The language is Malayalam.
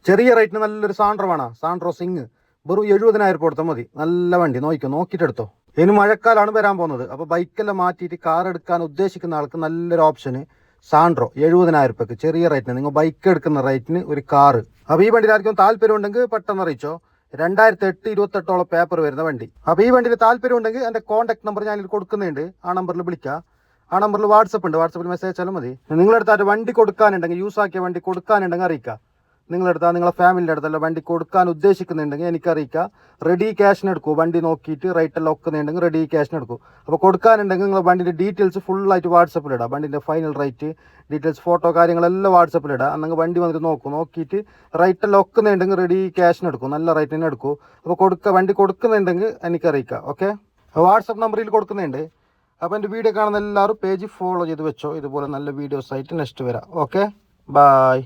ചെറിയ റേറ്റിന് നല്ലൊരു സാൻഡ്രോ വേണം. സാൻഡ്രോ സിംഗ് വെറും 70,000 കൊടുത്താൽ മതി. നല്ല വണ്ടി, നോക്കിയിട്ട് എടുത്തോ. ഇനി മഴക്കാലമാണ് വരാൻ പോകുന്നത്. അപ്പോൾ ബൈക്കെല്ലാം മാറ്റിയിട്ട് കാർ എടുക്കാൻ ഉദ്ദേശിക്കുന്ന ആൾക്ക് നല്ലൊരു ഓപ്ഷന് സാൻഡ്രോ. 70,000 രൂപയ്ക്ക് ചെറിയ റേറ്റിന് നിങ്ങൾ ബൈക്ക് എടുക്കുന്ന റേറ്റിന് ഒരു കാറ്. അപ്പോൾ ഈ വണ്ടിയിൽ ആർക്കും താല്പര്യം ഉണ്ടെങ്കിൽ പെട്ടെന്ന് അറിയിച്ചോ. 2008 28ഓളം പേപ്പർ വരുന്ന വണ്ടി. അപ്പോൾ ഈ വണ്ടിയിൽ താല്പര്യം ഉണ്ടെങ്കിൽ എൻ്റെ കോൺടാക്ട് നമ്പർ ഞാനിത് കൊടുക്കുന്നുണ്ട്. ആ നമ്പറിൽ വിളിക്കുക. ആ നമ്പറിൽ വാട്സപ്പ് ഉണ്ട്. വാട്സപ്പിൽ മെസ്സേജ് അയച്ചാലും മതി. നിങ്ങളെടുത്തായിട്ട് വണ്ടി കൊടുക്കാനുണ്ടെങ്കിൽ, യൂസ് ആക്കിയ വണ്ടി കൊടുക്കാനുണ്ടെങ്കിൽ അറിയിക്കുക. നിങ്ങളെടുത്താൽ നിങ്ങളെ ഫാമിലിൻ്റെ അടുത്തല്ല വണ്ടി കൊടുക്കാൻ ഉദ്ദേശിക്കുന്നുണ്ടെങ്കിൽ എനിക്കറിയിക്കുക. റെഡി ക്യാഷിന് എടുക്കൂ. വണ്ടി നോക്കിയിട്ട് റേറ്റെല്ലാം ഒക്കുന്നുണ്ടെങ്കിൽ റെഡി ക്യാഷിന് എടുക്കൂ. അപ്പോൾ കൊടുക്കാനുണ്ടെങ്കിൽ നിങ്ങൾ വണ്ടിൻ്റെ ഡീറ്റെയിൽസ് ഫുള്ളായിട്ട് വാട്സപ്പിലിടാം. വണ്ടിൻ്റെ ഫൈനൽ റേറ്റ് ഡീറ്റെയിൽസ് ഫോട്ടോ കാര്യങ്ങളെല്ലാം വാട്സപ്പിലിടാം. അന്നെങ്കിൽ വണ്ടി വന്നിട്ട് നോക്കിയിട്ട് റേറ്റെല്ലാം ഒക്കുന്നുണ്ടെങ്കിൽ റെഡി ക്യാഷിന് എടുക്കും. നല്ല റേറ്റിന് എടുക്കൂ. അപ്പോൾ വണ്ടി കൊടുക്കുന്നുണ്ടെങ്കിൽ എനിക്കറിയിക്കുക. ഓക്കെ, വാട്സപ്പ് നമ്പറിൽ കൊടുക്കുന്നുണ്ട്. അപ്പോൾ എൻ്റെ വീഡിയോ കാണുന്ന എല്ലാവരും പേജ് ഫോളോ ചെയ്ത് വെച്ചോ. ഇതുപോലെ നല്ല വീഡിയോസ് ആയിട്ട് നെക്സ്റ്റ് വരാം. Okay, by.